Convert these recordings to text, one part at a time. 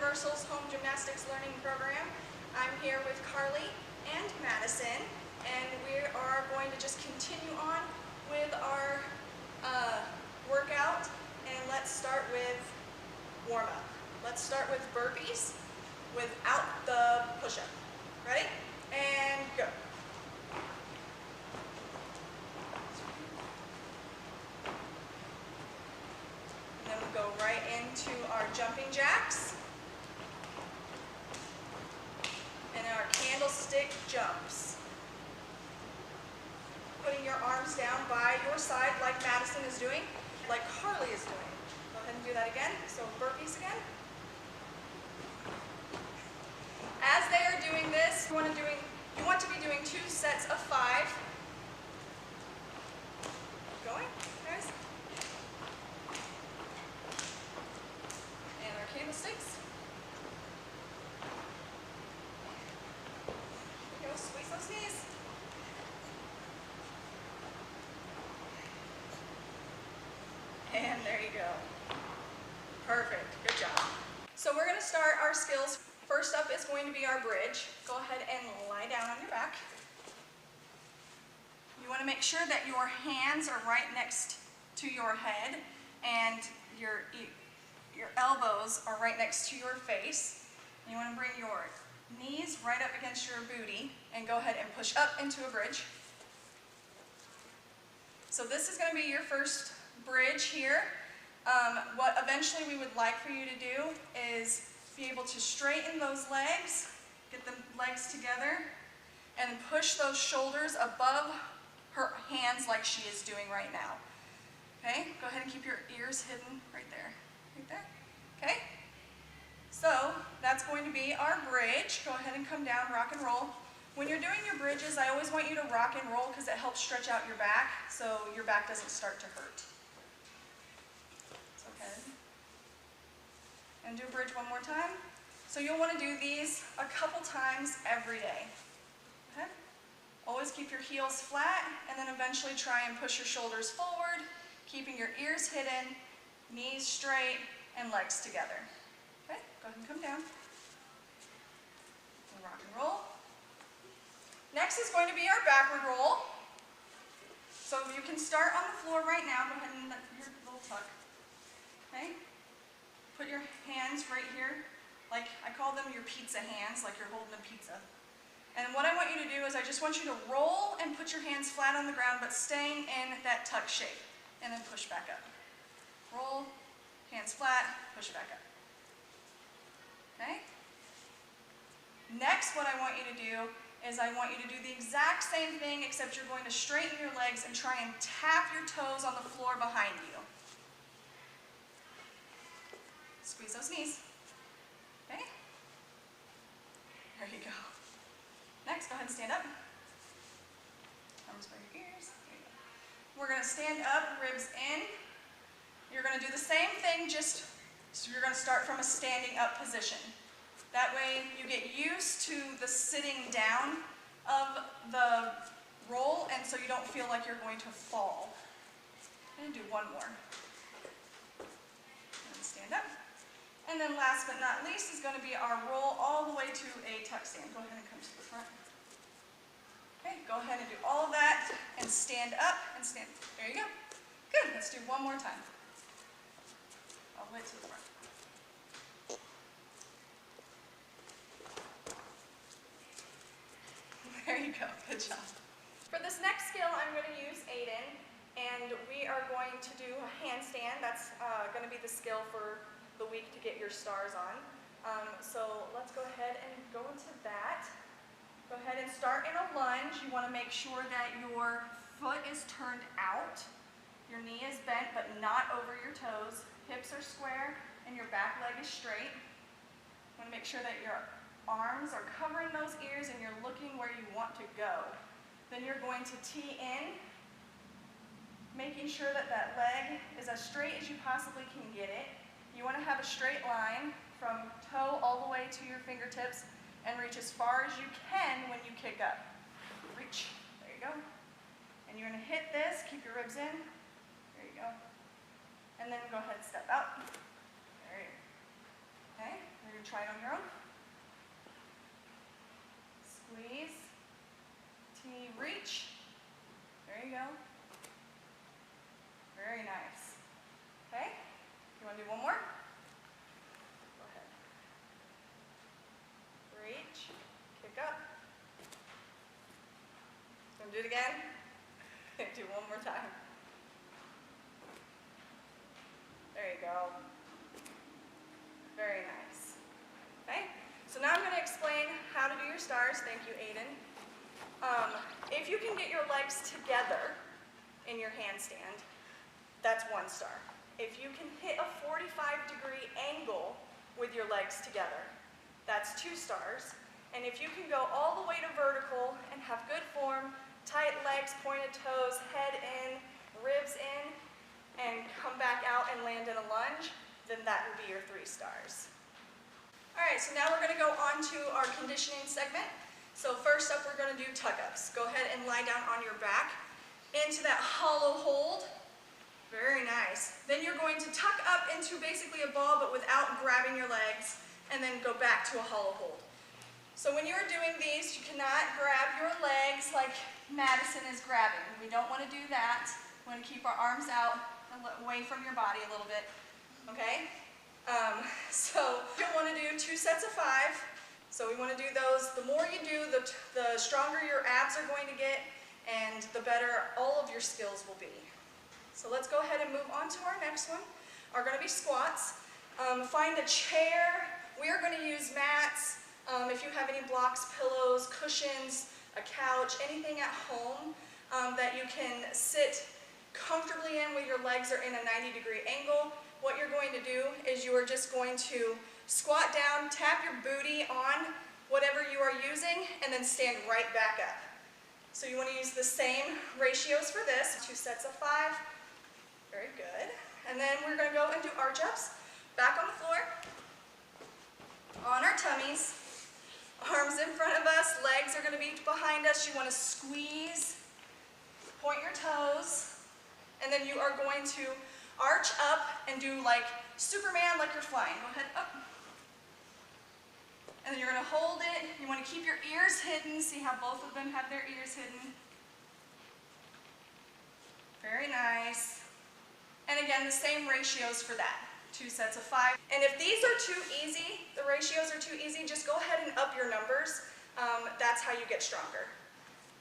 Universal's Home Gymnastics Learning Program. I'm here with Carly and Madison, and we are going to just continue on with our workout, and let's start with warm-up. Let's start with burpees without the push-up. Ready? And go. And then we'll go right into our jumping jacks and our candlestick jumps. Putting your arms down by your side like Madison is doing, like Carly is doing. Go ahead and do that again. So burpees again. As they are doing this, you want to be doing 2 sets of 5. Going, guys. And our candlesticks. Go, squeeze those knees. And there you go. Perfect, good job. So we're going to start our skills. First up is going to be our bridge. Go ahead and lie down on your back. You want to make sure that your hands are right next to your head and your elbows are right next to your face. You want to bring your knees right up against your booty and go ahead and push up into a bridge. So this is going to be your first bridge here. What eventually we would like for you to do is be able to straighten those legs, get the legs together, and push those shoulders above her hands like she is doing right now. Okay, go ahead and keep your ears hidden right there. Right there. Okay? So that's going to be our bridge. Go ahead and come down, rock and roll. When you're doing your bridges, I always want you to rock and roll because it helps stretch out your back so your back doesn't start to hurt. So okay. And do a bridge one more time. So you'll want to do these a couple times every day. Okay? Always keep your heels flat and then eventually try and push your shoulders forward, keeping your ears hidden, knees straight, and legs together. Okay? Go ahead and come down. And rock and roll. Next is going to be our backward roll. So you can start on the floor right now. Go ahead and let your little tuck. Okay? Put your hands right here, like I call them your pizza hands, like you're holding a pizza. And what I want you to do is I just want you to roll and put your hands flat on the ground, but staying in that tuck shape. And then push back up. Roll, hands flat, push back up. Okay? Next, what I want you to do is I want you to do the exact same thing, except you're going to straighten your legs and try and tap your toes on the floor behind you. Squeeze those knees. Okay? There you go. Next, go ahead and stand up. Arms by your ears. There you go. We're going to stand up, ribs in. You're going to do the same thing, so you're going to start from a standing up position. That way you get used to the sitting down of the roll, and so you don't feel like you're going to fall. I'm going to do one more. And stand up. And then last but not least is going to be our roll all the way to a tuck stand. Go ahead and come to the front. Okay, go ahead and do all of that and stand up and stand. There you go. Good. Let's do one more time. All the way to the front. There you go. Good job. For this next skill, I'm going to use Aiden, and we are going to do a handstand. That's going to be the skill for the week to get your stars on. So let's go ahead and go into that. Go ahead and start in a lunge. You want to make sure that your foot is turned out. Your knee is bent but not over your toes. Hips are square and your back leg is straight. You want to make sure that your arms are covering those ears and you're looking where you want to go. Then you're going to tee in, making sure that that leg is as straight as you possibly can get it. You want to have a straight line from toe all the way to your fingertips and reach as far as you can when you kick up. Reach. There you go. And you're going to hit this. Keep your ribs in. There you go. And then go ahead and step out. There you go. Okay? You're can try it on your own. Squeeze, T, reach. There you go. Very nice. Okay, you want to do one more? Go ahead. Reach, kick up. Gonna do it again? Do one more time. There you go. Very nice. Okay, so now I'm going to explain how to do your stars. Thank you, Aiden. If you can get your legs together in your handstand, that's 1 star. If you can hit a 45-degree angle with your legs together, that's 2 stars. And if you can go all the way to vertical and have good form, tight legs, pointed toes, head in, ribs in, and come back out and land in a lunge, then that would be your 3 stars. All right, so now we're going to go on to our conditioning segment. So first up, we're going to do tug-ups. Go ahead and lie down on your back into that hollow hold. Very nice. Then you're going to tuck up into basically a ball, but without grabbing your legs, and then go back to a hollow hold. So when you're doing these, you cannot grab your legs like Madison is grabbing. We don't want to do that. We want to keep our arms out away from your body a little bit, okay? So you want to do 2 sets of 5. So we want to do those. The more you do, the stronger your abs are going to get, and the better all of your skills will be. So let's go ahead and move on to our next one. Are going to be squats. Find a chair. We are going to use mats. If you have any blocks, pillows, cushions, a couch, anything at home that you can sit comfortably in with your legs are in a 90-degree angle, what you're going to do is you are just going to squat down, tap your booty on whatever you are using, and then stand right back up. So you want to use the same ratios for this, 2 sets of 5. Very good. And then we're going to go and do arch-ups. Back on the floor, on our tummies, arms in front of us, legs are going to be behind us. You want to squeeze, point your toes, and then you are going to arch up and do like Superman, like you're flying. Go ahead, up. And then you're going to hold it. You want to keep your ears hidden. See how both of them have their ears hidden. Very nice. And again, the same ratios for that. 2 sets of 5. And if these are too easy, the ratios are too easy, just go ahead and up your numbers. That's how you get stronger.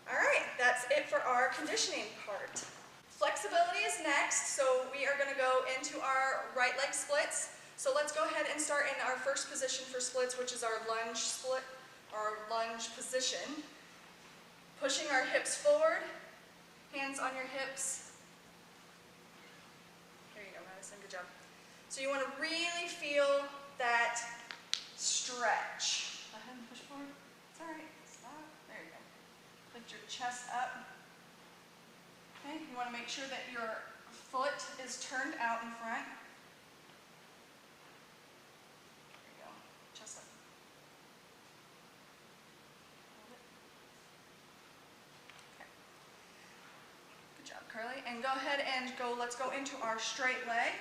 All right, that's it for our conditioning part. Flexibility is next, so we are going to go into our right leg splits. So let's go ahead and start in our first position for splits, which is our lunge split, our lunge position. Pushing our hips forward, hands on your hips. There you go, Madison, good job. So you want to really feel that stretch. Go ahead and push forward. It's all right, stop. There you go. Lift your chest up. Okay, you want to make sure that your foot is turned out in front. There you go, chest up. Hold it. Okay. Good job, Curly. And go ahead and let's go into our straight leg.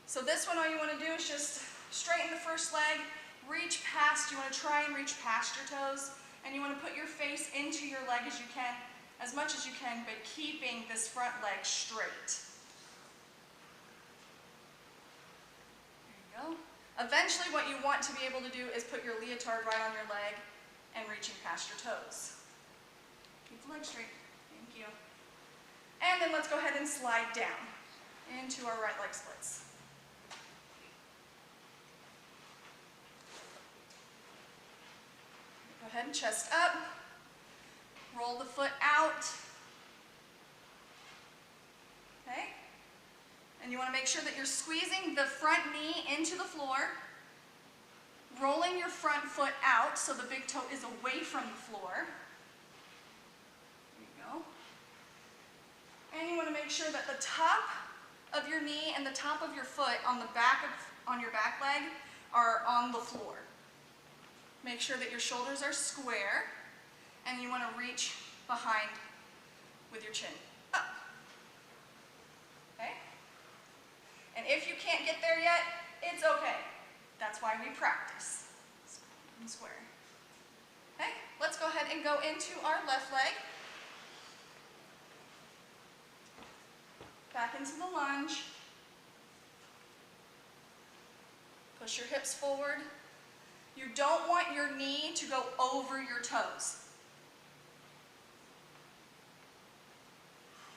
So this one, all you want to do is just straighten the first leg, reach past, you want to try and reach past your toes, and you want to put your face into your leg as you can, as much as you can, but keeping this front leg straight. There you go. Eventually what you want to be able to do is put your leotard right on your leg and reaching past your toes. Keep the leg straight. Thank you. And then let's go ahead and slide down into our right leg splits. Go ahead and chest up. Roll the foot out. Okay? And you want to make sure that you're squeezing the front knee into the floor, rolling your front foot out so the big toe is away from the floor. There you go. And you want to make sure that the top of your knee and the top of your foot on your back leg are on the floor. Make sure that your shoulders are square, and you want to reach behind with your chin up. Okay? And if you can't get there yet, it's okay. That's why we practice. And square. Okay, let's go ahead and go into our left leg. Back into the lunge. Push your hips forward. You don't want your knee to go over your toes.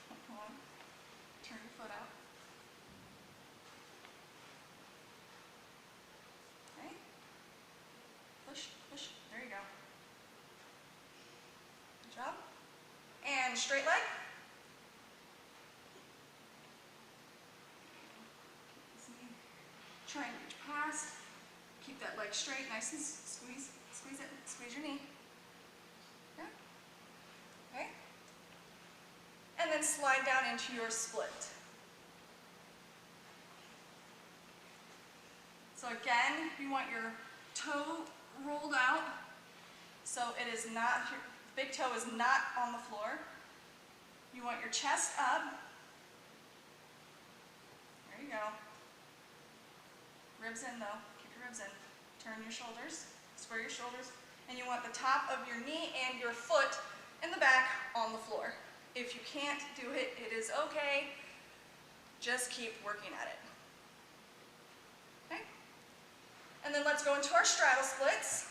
Come on. Turn your foot out. Okay. Push, push. There you go. Good job. And straight leg. Try and reach past. Keep that leg straight, nice and squeeze it, squeeze your knee. Yeah. Okay. And then slide down into your split. So again, you want your toe rolled out, so it is not, your big toe is not on the floor. You want your chest up. There you go. Ribs in though, keep your ribs in. Turn your shoulders, square your shoulders, and you want the top of your knee and your foot in the back on the floor. If you can't do it, it is okay. Just keep working at it. Okay? And then let's go into our straddle splits.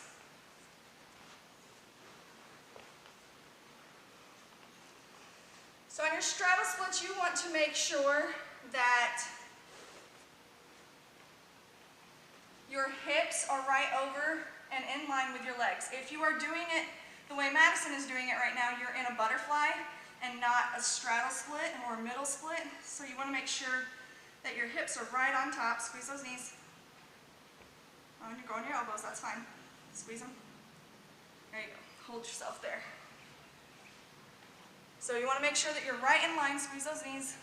So on your straddle splits, you want to make sure that your hips are right over and in line with your legs. If you are doing it the way Madison is doing it right now, you're in a butterfly and not a straddle split or middle split. So you want to make sure that your hips are right on top. Squeeze those knees. Oh, and you're going your elbows, that's fine. Squeeze them. There you go. Hold yourself there. So you want to make sure that you're right in line. Squeeze those knees.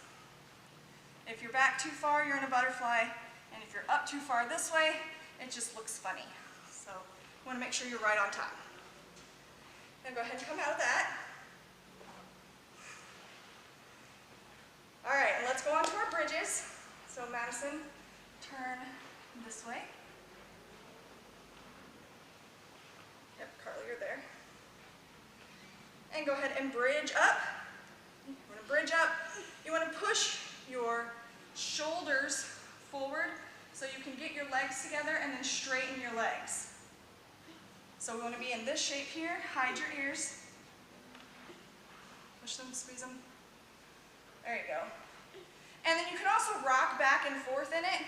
If you're back too far, you're in a butterfly. And if you're up too far this way, it just looks funny. So you want to make sure you're right on top. Now go ahead and come out of that. All right, and let's go on to our bridges. So Madison, turn this way. Yep, Carly, you're there. And go ahead and bridge up. You want to bridge up. You want to push your shoulders forward so you can get your legs together and then straighten your legs. So we want to be in this shape here. Hide your ears. Push them, squeeze them. There you go. And then you can also rock back and forth in it.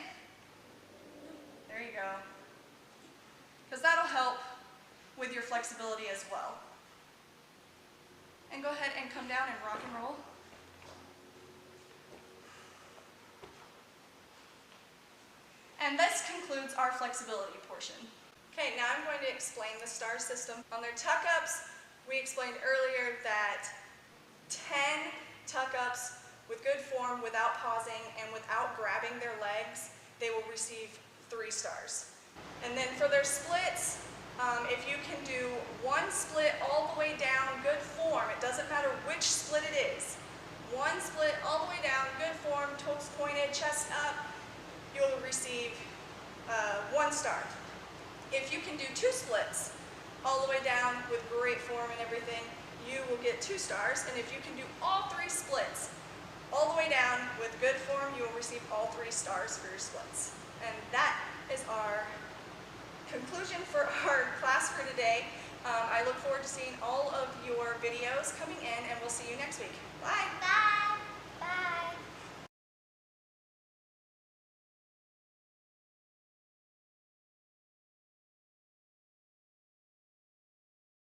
There you go. Because that'll help with your flexibility as well. And go ahead and come down and rock and roll. And this concludes our flexibility portion. Okay, now I'm going to explain the STAR system. On their tuck-ups, we explained earlier that 10 tuck-ups with good form, without pausing, and without grabbing their legs, they will receive 3 stars. And then for their splits, if you can do one split all the way down, good form, it doesn't matter which split it is. One split all the way down, good form, toes pointed, chest up, you'll receive 1 star. If you can do 2 splits all the way down with great form and everything, you will get 2 stars. And if you can do all 3 splits all the way down with good form, you will receive all 3 stars for your splits. And that is our conclusion for our class for today. I look forward to seeing all of your videos coming in, and we'll see you next week. Bye! Bye! Bye!